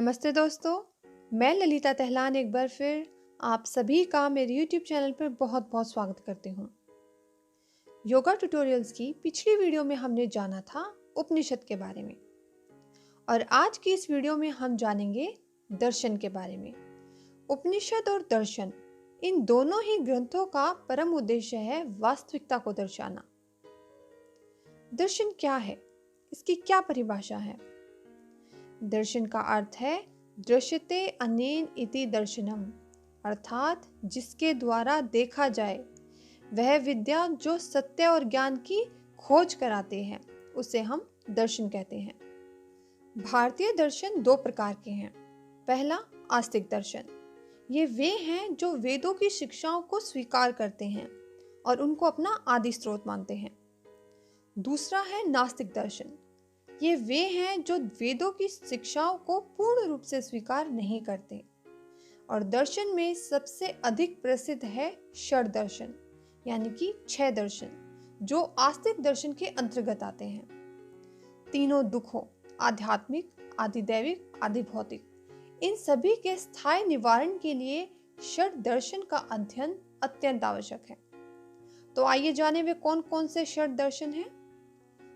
नमस्ते दोस्तों, मैं ललिता तहलान एक बार फिर आप सभी का मेरे YouTube चैनल पर बहुत बहुत स्वागत करती हूँ। योगा ट्यूटोरियल्स की पिछली वीडियो में हमने जाना था उपनिषद के बारे में और आज की इस वीडियो में हम जानेंगे दर्शन के बारे में। उपनिषद और दर्शन इन दोनों ही ग्रंथों का परम उद्देश्य है वास्तविकता को दर्शाना। दर्शन क्या है? इसकी क्या परिभाषा है? दर्शन का अर्थ है दृश्यते अनेन इति दर्शनम, अर्थात जिसके द्वारा देखा जाए। वह विद्या जो सत्य और ज्ञान की खोज कराते हैं उसे हम दर्शन कहते हैं। भारतीय दर्शन दो प्रकार के हैं। पहला आस्तिक दर्शन, ये वे हैं जो वेदों की शिक्षाओं को स्वीकार करते हैं और उनको अपना आदि स्रोत मानते हैं। दूसरा है नास्तिक दर्शन, ये वे हैं जो वेदों की शिक्षाओं को पूर्ण रूप से स्वीकार नहीं करते। और दर्शन में सबसे अधिक प्रसिद्ध है षड दर्शन, यानी कि 6 दर्शन, जो आस्तिक दर्शन के अंतर्गत आते हैं। तीनों दुखों, आध्यात्मिक, आधिदैविक, आधिभौतिक, इन सभी के स्थायी निवारण के लिए षड दर्शन का अध्ययन अत्यंत आवश्यक है। तो आइए जाने वे कौन कौन से षड दर्शन हैं।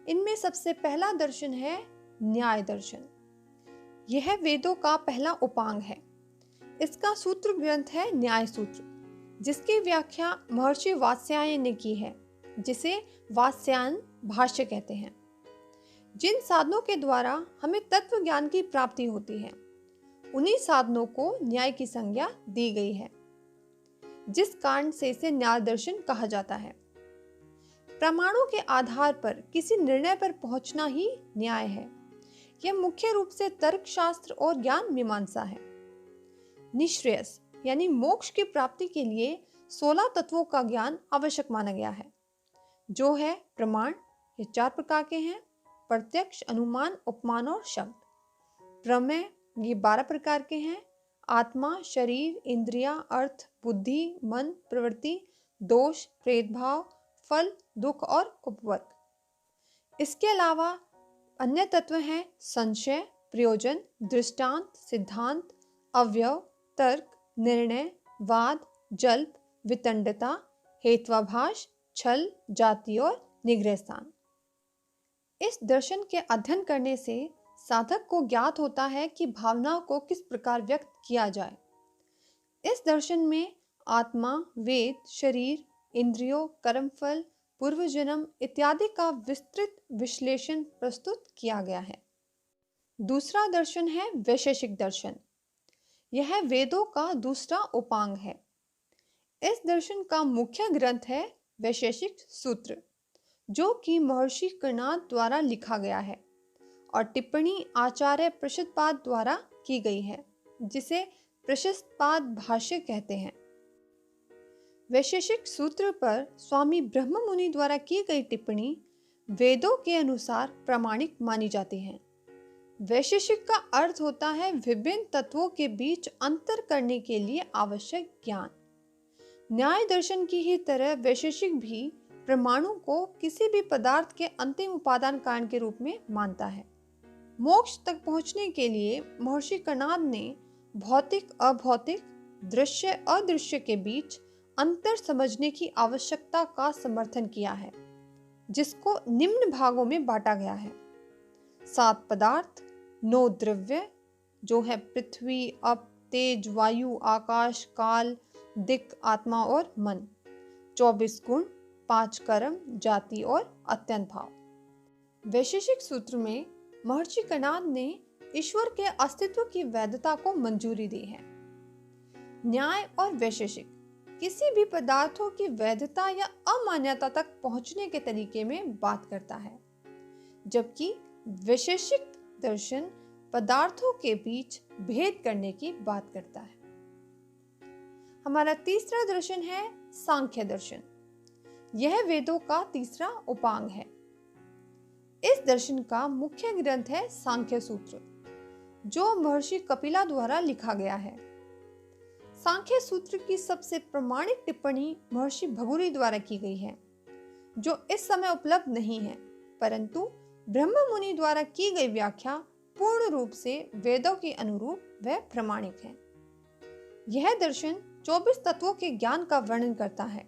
इनमें सबसे पहला दर्शन है न्याय दर्शन। यह वेदों का पहला उपांग है। इसका सूत्र ग्रंथ है न्याय सूत्र, जिसकी व्याख्या महर्षि वात्स्यायन ने की है, जिसे वात्स्यायन भाष्य कहते हैं। जिन साधनों के द्वारा हमें तत्व ज्ञान की प्राप्ति होती है, उन्हीं साधनों को न्याय की संज्ञा दी गई है, जिस कारण से इसे न्याय दर्शन कहा जाता है। प्रमाणों के आधार पर किसी निर्णय पर पहुंचना ही न्याय है। यह मुख्य रूप से तर्कशास्त्र और ज्ञान मीमांसा है। निश्रेयस यानी मोक्ष की प्राप्ति के लिए 16 तत्वों का ज्ञान आवश्यक माना गया है, जो है प्रमाण। ये 4 प्रकार के हैं: प्रत्यक्ष, अनुमान, उपमान और शब्द। प्रमेय ये 12 प्रकार के हैं: आत्मा, शरीर, इंद्रिया, अर्थ, बुद्धि, मन, प्रवृत्ति, दोष, भेदभाव, फल, दुख और उपवर्ग। इसके अलावा अन्य तत्व हैं संशय, प्रयोजन, दृष्टांत, सिद्धांत, अवयव, तर्क, निर्णय, वाद, जल्प, वितंडता, हेत्वाभास, छल, जाति और निग्रह स्थान। इस दर्शन के अध्ययन करने से साधक को ज्ञात होता है कि भावनाओं को किस प्रकार व्यक्त किया जाए। इस दर्शन में आत्मा, वेद, शरीर, इंद्रियों, कर्मफल, पूर्व जन्म इत्यादि का विस्तृत विश्लेषण प्रस्तुत किया गया है। दूसरा दर्शन है वैशेषिक दर्शन। यह वेदों का दूसरा उपांग है। इस दर्शन का मुख्य ग्रंथ है वैशेषिक सूत्र, जो कि महर्षि कर्णाद द्वारा लिखा गया है और टिप्पणी आचार्य प्रशस्तपाद द्वारा की गई है, जिसे प्रशस्तपाद भाष्य कहते हैं। वैशेषिक सूत्र पर स्वामी ब्रह्म मुनि द्वारा की गई टिप्पणी वेदों के अनुसार प्रामाणिक मानी जाती है। वैशेषिक का अर्थ होता है विभिन्न तत्वों के बीच अंतर करने के लिए आवश्यक ज्ञान। न्याय दर्शन की ही तरह वैशेषिक भी प्रमाणों को किसी भी पदार्थ के अंतिम उपादान कारण के रूप में मानता है। मोक्ष तक पहुंचने के लिए महर्षि कर्णाद ने भौतिक, अभौतिक, दृश्य, अदृश्य के बीच अंतर समझने की आवश्यकता का समर्थन किया है, जिसको निम्न भागों में बांटा गया है: 7 पदार्थ, 9 द्रव्य, जो है पृथ्वी, अप, तेज, वायु, आकाश, काल, दिक्, आत्मा और मन, 24 गुण, 5 कर्म, जाति और अत्यंत भाव। वैशेषिक सूत्र में महर्षि कर्णाद ने ईश्वर के अस्तित्व की वैधता को मंजूरी दी है। न्याय और वैशेषिक किसी भी पदार्थों की वैधता या अमान्यता तक पहुंचने के तरीके में बात करता है, जबकि वैशेषिक दर्शन पदार्थों के बीच भेद करने की बात करता है। हमारा तीसरा दर्शन है सांख्य दर्शन। यह वेदों का तीसरा उपांग है। इस दर्शन का मुख्य ग्रंथ है सांख्य सूत्र, जो महर्षि कपिला द्वारा लिखा गया है। सांख्य सूत्र की सबसे प्रमाणिक टिप्पणी महर्षि भगुरी द्वारा की गई है, जो इस समय उपलब्ध नहीं है, परंतु ब्रह्म मुनि द्वारा की गई व्याख्या पूर्ण रूप से वेदों के अनुरूप व प्रमाणिक है। यह दर्शन 24 तत्वों के ज्ञान का वर्णन करता है,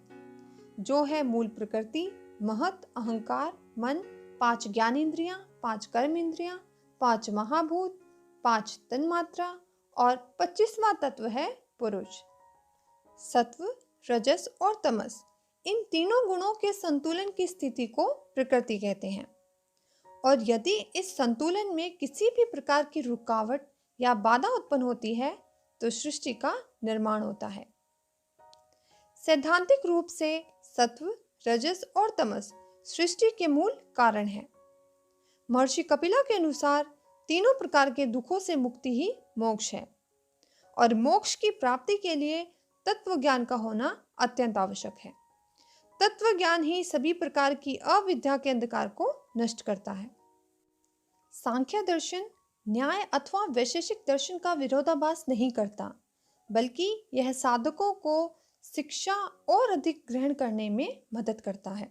जो है मूल प्रकृति, महत, अहंकार, मन, 5 ज्ञानेंद्रियां, 5 कर्म इंद्रियां, 5 महाभूत, 5 तन्मात्रा और 25वां तत्व है पुरुष। सत्व, रजस और तमस, इन तीनों गुणों के संतुलन की स्थिति को प्रकृति कहते हैं। और यदि इस संतुलन में किसी भी प्रकार की रुकावट या बाधा उत्पन्न होती है तो सृष्टि का निर्माण होता है। सैद्धांतिक रूप से सत्व, रजस और तमस सृष्टि के मूल कारण है। महर्षि कपिला के अनुसार तीनों प्रकार के दुखों से मुक्ति ही मोक्ष है और मोक्ष की प्राप्ति के लिए तत्व ज्ञान का होना अत्यंत आवश्यक है। तत्व ज्ञान ही सभी प्रकार की अविद्या के अंधकार को नष्ट करता है। सांख्य दर्शन न्याय अथवा वैशेषिक दर्शन का विरोधाभास नहीं करता, बल्कि यह साधकों को शिक्षा और अधिक ग्रहण करने में मदद करता है।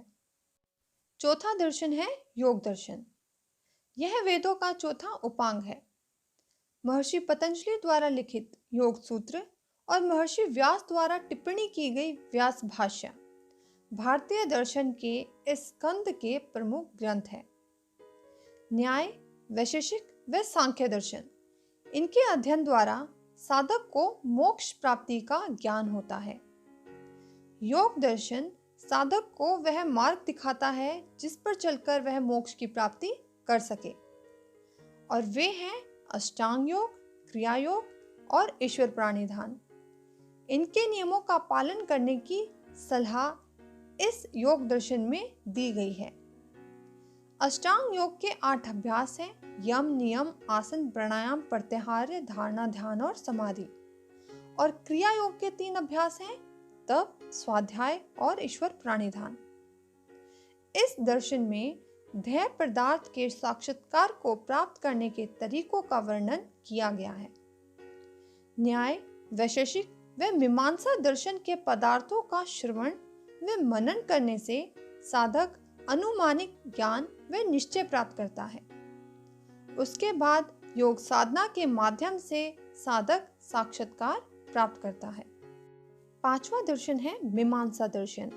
चौथा दर्शन है योग दर्शन। यह वेदों का चौथा उपांग है। महर्षि पतंजलि द्वारा लिखित योग सूत्र और महर्षि व्यास द्वारा टिप्पणी की गई व्यास भाष्य भारतीय दर्शन के इस स्कंद के प्रमुख ग्रंथ है। न्याय, वैशेषिक व सांख्य दर्शन, इनके अध्ययन द्वारा साधक को मोक्ष प्राप्ति का ज्ञान होता है। योग दर्शन साधक को वह मार्ग दिखाता है जिस पर चलकर वह मोक्ष की प्राप्ति कर सके, और वे हैं अष्टांग योग, क्रिया योग और ईश्वर प्राणिधान। इनके नियमों का पालन करने की सलाह इस योग दर्शन में दी गई है। अष्टांग योग के 8 अभ्यास हैं: यम, नियम, आसन, प्राणायाम, प्रत्याहार, धारणा, ध्यान और समाधि। और क्रिया योग के 3 अभ्यास हैं: तप, स्वाध्याय और ईश्वर प्राणिधान। इस दर्शन में ध्येय पदार्थ के साक्षात्कार को प्राप्त करने के तरीकों का वर्णन किया गया है। न्याय, वैशेषिक व मीमांसा दर्शन के पदार्थों का श्रवण व मनन करने से साधक अनुमानिक ज्ञान व निश्चय प्राप्त करता है। उसके बाद योग साधना के माध्यम से साधक साक्षात्कार प्राप्त करता है। 5वां दर्शन है मीमांसा दर्शन।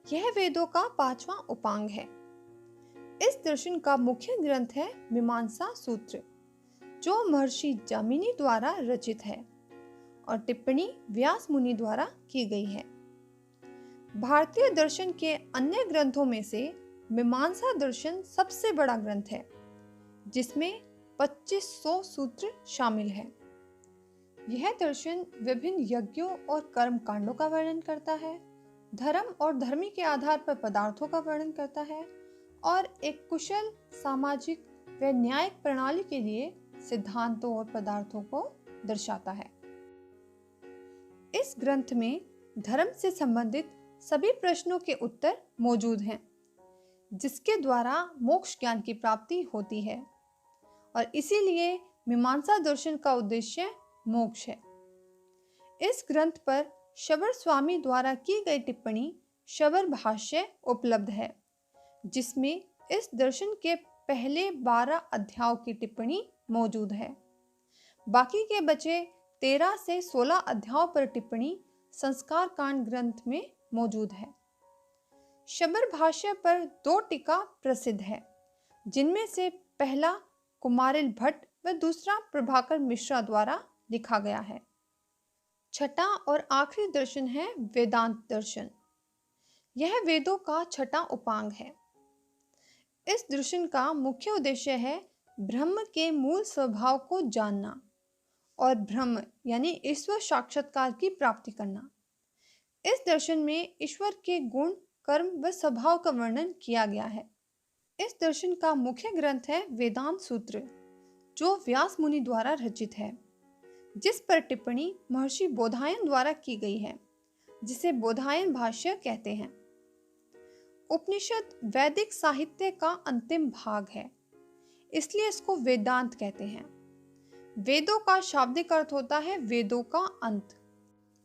यह वेदों का 5वां उपांग है। इस दर्शन का मुख्य ग्रंथ है मीमांसा सूत्र, जो महर्षि जैमिनी द्वारा रचित है और टिप्पणी व्यास मुनि द्वारा की गई है। भारतीय दर्शन के अन्य ग्रंथों में से मीमांसा दर्शन सबसे बड़ा ग्रंथ है, जिसमें 2500 सूत्र शामिल है। यह दर्शन विभिन्न यज्ञों और कर्म कांडों का वर्णन करता है, धर्म और धर्मी के आधार पर पदार्थों का वर्णन करता है और एक कुशल सामाजिक व न्यायिक प्रणाली के लिए सिद्धांतों और पदार्थों को दर्शाता है। इस ग्रंथ में धर्म से संबंधित सभी प्रश्नों के उत्तर मौजूद हैं, जिसके द्वारा मोक्ष ज्ञान की प्राप्ति होती है, और इसीलिए मीमांसा दर्शन का उद्देश्य मोक्ष है। इस ग्रंथ पर शबर स्वामी द्वारा की गई टिप्पणी शबर भाष्य उपलब्ध है, जिसमें इस दर्शन के पहले 12 अध्यायों की टिप्पणी मौजूद है। बाकी के बचे 13 से 16 अध्यायों पर टिप्पणी संस्कार कांड ग्रंथ में मौजूद है। शबर भाष्य पर 2 टीका प्रसिद्ध है, जिनमें से पहला कुमारिल भट्ट व दूसरा प्रभाकर मिश्रा द्वारा लिखा गया है। छठा और आखिरी दर्शन है वेदांत दर्शन। यह वेदों का छठा उपांग है। इस दर्शन का मुख्य उद्देश्य है ब्रह्म के मूल स्वभाव को जानना और ब्रह्म यानी ईश्वर साक्षात्कार की प्राप्ति करना। इस दर्शन में ईश्वर के गुण, कर्म व स्वभाव का वर्णन किया गया है। इस दर्शन का मुख्य ग्रंथ है वेदांत सूत्र, जो व्यास मुनि द्वारा रचित है, जिस पर टिप्पणी महर्षि बोधायन द्वारा की गई है, जिसे बोधायन भाष्य कहते हैं। उपनिषद वैदिक साहित्य का अंतिम भाग है, इसलिए इसको वेदांत कहते हैं। वेदों का शाब्दिक अर्थ होता है वेदों का अंत।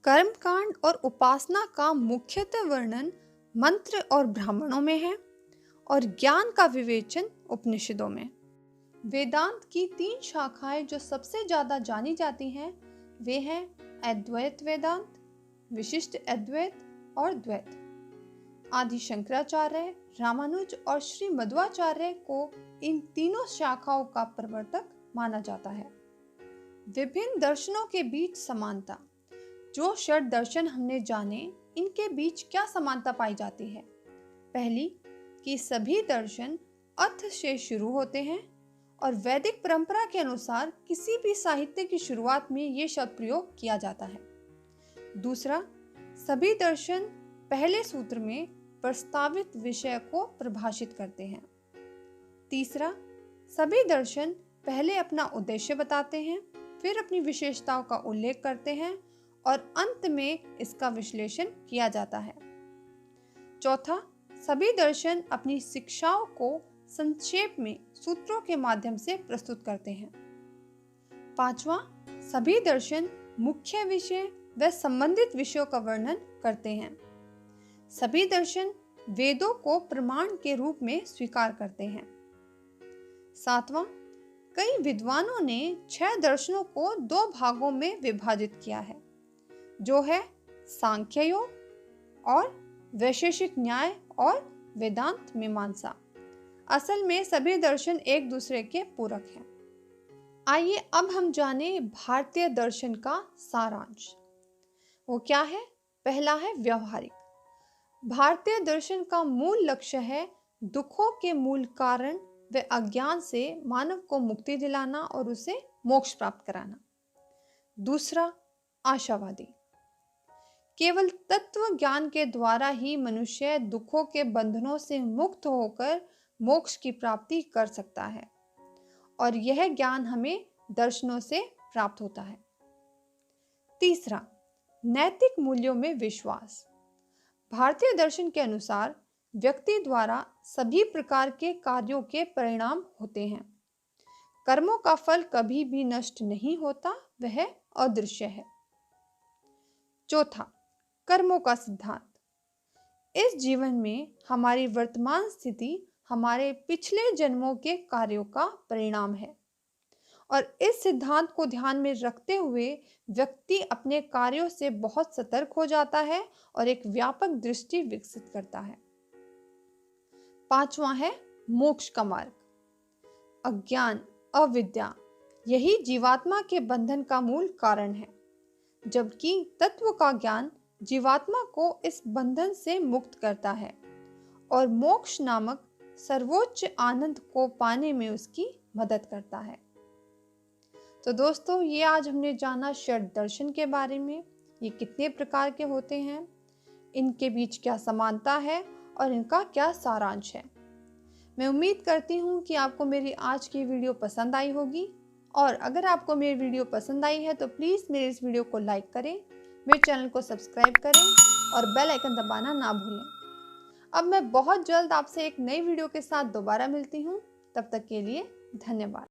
कर्मकांड और उपासना का मुख्यतः वर्णन मंत्र और ब्राह्मणों में है और ज्ञान का विवेचन उपनिषदों में। वेदांत की 3 शाखाएं जो सबसे ज्यादा जानी जाती हैं वे हैं अद्वैत वेदांत, विशिष्ट अद्वैत और द्वैत। आदि शंकराचार्य, रामानुज और श्री मध्वाचार्य को इन तीनों शाखाओं का प्रवर्तक माना जाता है। विभिन्न दर्शनों के बीच समानता। जो षट दर्शन हमने जाने, इनके बीच क्या समानता पाई जाती है? पहली कि सभी दर्शन अर्थ से शुरू होते हैं और वैदिक परंपरा के अनुसार किसी भी साहित्य की शुरुआत में ये शब्द प्रयोग किया जाता है। दूसरा, सभी दर्शन पहले सूत्र में प्रस्तावित विषय को परिभाषित करते हैं। तीसरा, सभी दर्शन पहले अपना उद्देश्य बताते हैं, फिर अपनी विशेषताओं का उल्लेख करते हैं और अंत में इसका विश्लेषण किया जाता है। चौथा, सभी दर्शन अपनी शिक्षाओं को संक्षेप में सूत्रों के माध्यम से प्रस्तुत करते हैं। पांचवा, सभी दर्शन मुख्य विषय व संबंधित विषयों का वर्णन करते हैं। सभी दर्शन वेदों को प्रमाण के रूप में स्वीकार करते हैं। सातवां, कई विद्वानों ने 6 दर्शनों को 2 भागों में विभाजित किया है, जो है सांख्य योग और वैशेषिक न्याय और वेदांत मीमांसा। असल में सभी दर्शन एक दूसरे के पूरक हैं। आइए अब हम जाने भारतीय दर्शन का सारांश। वो क्या है? पहला है व्यवहारिक। भारतीय दर्शन का मूल लक्ष्य है दुखों के मूल कारण व अज्ञान से मानव को मुक्ति दिलाना और उसे मोक्ष प्राप्त कराना। दूसरा, आशावादी। केवल तत्व ज्ञान के द्वारा ही मनुष्य दुखों के बंधनों से मुक्त होकर मोक्ष की प्राप्ति कर सकता है और यह ज्ञान हमें दर्शनों से प्राप्त होता है। तीसरा, नैतिक मूल्यों में विश्वास। भारतीय दर्शन के अनुसार व्यक्ति द्वारा सभी प्रकार के कार्यों के परिणाम होते हैं। कर्मों का फल कभी भी नष्ट नहीं होता, वह अदृश्य है। चौथा, कर्मों का सिद्धांत। इस जीवन में हमारी वर्तमान स्थिति हमारे पिछले जन्मों के कार्यों का परिणाम है और इस सिद्धांत को ध्यान में रखते हुए व्यक्ति अपने कार्यों से बहुत सतर्क हो जाता है और एक व्यापक दृष्टि विकसित करता है। पांचवा है मोक्ष का मार्ग। अज्ञान, अविद्या यही जीवात्मा के बंधन का मूल कारण है, जबकि तत्व का ज्ञान जीवात्मा को इस बंधन से मुक्त करता है और मोक्ष नामक सर्वोच्च आनंद को पाने में उसकी मदद करता है। तो दोस्तों, ये आज हमने जाना षट दर्शन के बारे में। ये कितने प्रकार के होते हैं, इनके बीच क्या समानता है और इनका क्या सारांश है। मैं उम्मीद करती हूँ कि आपको मेरी आज की वीडियो पसंद आई होगी और अगर आपको मेरी वीडियो पसंद आई है तो प्लीज़ मेरे इस वीडियो को लाइक करें, मेरे चैनल को सब्सक्राइब करें और बेल आइकन दबाना ना भूलें। अब मैं बहुत जल्द आपसे एक नई वीडियो के साथ दोबारा मिलती हूँ। तब तक के लिए धन्यवाद।